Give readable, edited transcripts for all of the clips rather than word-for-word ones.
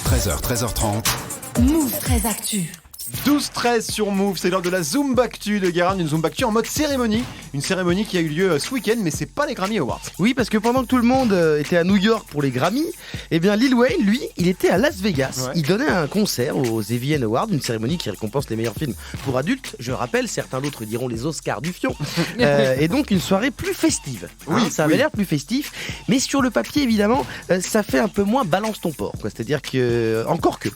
13h, 13h30. Move 13 Actu. 12-13 sur Move, c'est l'heure de la Zoombactu de Guérin, une Zoombactu en mode cérémonie. Une cérémonie qui a eu lieu ce week-end, mais c'est pas les Grammy Awards. Oui, parce que pendant que tout le monde était à New York pour les Grammy, eh bien Lil Wayne, lui, il était à Las Vegas. Ouais. Il donnait un concert aux AVN Awards, une cérémonie qui récompense les meilleurs films pour adultes. Je rappelle, certains d'autres diront les Oscars du fion. Et donc une soirée plus festive. Oui, ça avait l'air plus festif, mais sur le papier, évidemment, ça fait un peu moins balance ton porc. C'est-à-dire que, encore que,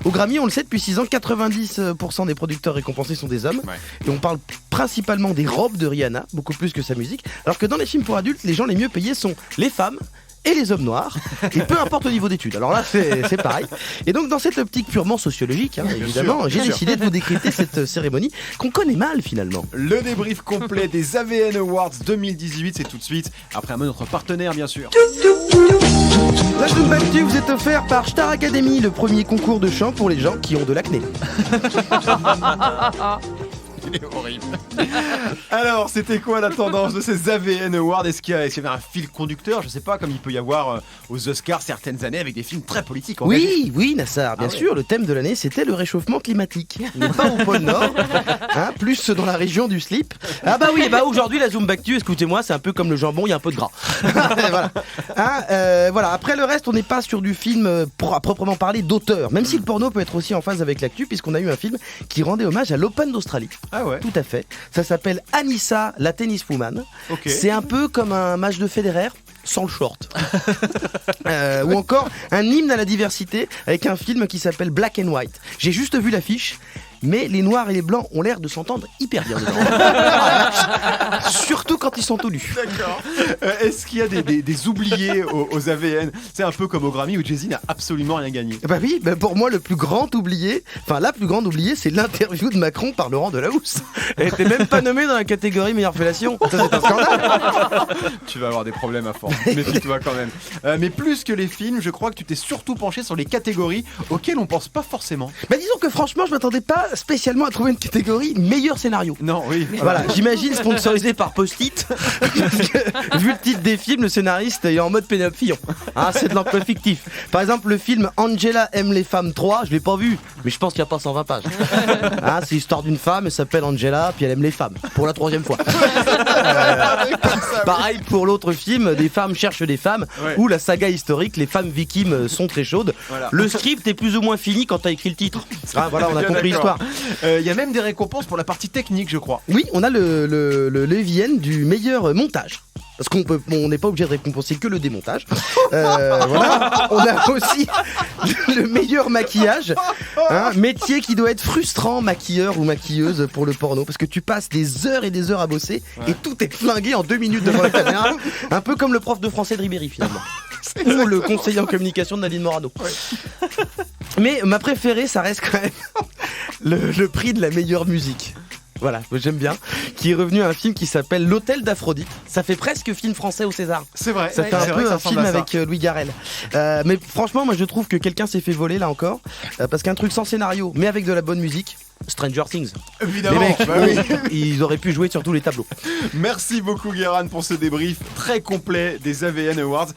au Grammy, on le sait depuis 6 ans, 90% des producteurs récompensés sont des hommes. Ouais. Et on parle principalement des robes de Rihanna, beaucoup plus que sa musique. Alors que dans les films pour adultes, les gens les mieux payés sont les femmes et les hommes noirs, et peu importe le niveau d'études. Alors là, c'est pareil. Et donc, dans cette optique purement sociologique, évidemment, j'ai décidé de vous décrypter cette cérémonie qu'on connaît mal finalement. Le débrief complet des AVN Awards 2018, c'est tout de suite, après un mot de notre partenaire, bien sûr. La Zoombactu vous est offert par Star Academy, le premier concours de chant pour les gens qui ont de l'acné. Il est horrible. Alors, c'était quoi la tendance de ces AVN Awards? Est-ce qu'il y avait un fil conducteur? Je sais pas, comme il peut y avoir aux Oscars certaines années avec des films très politiques. Oui, Nassar, bien sûr. Le thème de l'année, c'était le réchauffement climatique. Mais pas au pôle Nord, plus dans la région du slip. Ah bah oui, aujourd'hui la Zoombactu, écoutez-moi, c'est un peu comme le jambon, il y a un peu de gras. Voilà. Après le reste, on n'est pas sur du film à proprement parler d'auteur, même si le porno peut être aussi en phase avec l'actu, puisqu'on a eu un film qui rendait hommage à l'Open d'Australie. Ah ouais. Tout à fait. Ça s'appelle Anissa, la tenniswoman. Okay. C'est un peu comme un match de Federer sans le short. Ou encore un hymne à la diversité avec un film qui s'appelle Black and White. J'ai juste vu l'affiche, mais les noirs et les blancs ont l'air de s'entendre hyper bien dedans. Surtout quand ils sont tout nus. D'accord. Est-ce qu'il y a des oubliés aux AVN? C'est un peu comme au Grammy où Jay-Z n'a absolument rien gagné. Bah oui, pour moi la plus grande oubliée, c'est l'interview de Macron par Laurent Delahousse. Elle était même pas nommée dans la catégorie meilleure fellation. Ça, c'est un scandale. Tu vas avoir des problèmes à force. Méfie-toi quand même. Mais plus que les films, je crois que tu t'es surtout penché sur les catégories auxquelles on pense pas forcement. Bah disons que franchement, je m'attendais pas spécialement à trouver une catégorie meilleur scénario. Non, oui. Voilà, j'imagine sponsorisé par Post-it. Vu le titre des films, le scénariste est en mode Pénélope Fillon. C'est de l'emploi fictif. Par exemple, le film Angela aime les femmes 3, je l'ai pas vu, mais je pense qu'il n'y a pas 120 pages. C'est l'histoire d'une femme, elle s'appelle Angela, puis elle aime les femmes, pour la 3e fois. Pareil pour l'autre film, Des femmes cherchent des femmes, où la saga historique, les femmes victimes sont très chaudes. Voilà. Le script est plus ou moins fini quand t'as écrit le titre. Voilà, on a compris l'histoire. Il y a même des récompenses pour la partie technique, je crois. Oui, on a le Lévienne du meilleur montage. Parce qu'on n'est pas obligé de récompenser que le démontage. Voilà. On a aussi le meilleur maquillage. Métier qui doit être frustrant, maquilleur ou maquilleuse pour le porno. Parce que tu passes des heures et des heures à bosser et tout est flingué en 2 minutes devant la caméra. Un peu comme le prof de français de Ribéry finalement. Ou le conseiller en communication de Nadine Morano. Mais ma préférée, ça reste quand même le prix de la meilleure musique. Voilà, j'aime bien. Qui est revenu à un film qui s'appelle L'Hôtel d'Aphrodite. Ça fait presque film français au César. C'est vrai. Ça fait un peu un film avec Louis Garrel. Mais franchement, moi je trouve que quelqu'un s'est fait voler là encore. Parce qu'un truc sans scénario, mais avec de la bonne musique. Stranger Things. Évidemment. Les mecs, ils auraient pu jouer sur tous les tableaux. Merci beaucoup Guérin pour ce débrief très complet des AVN Awards.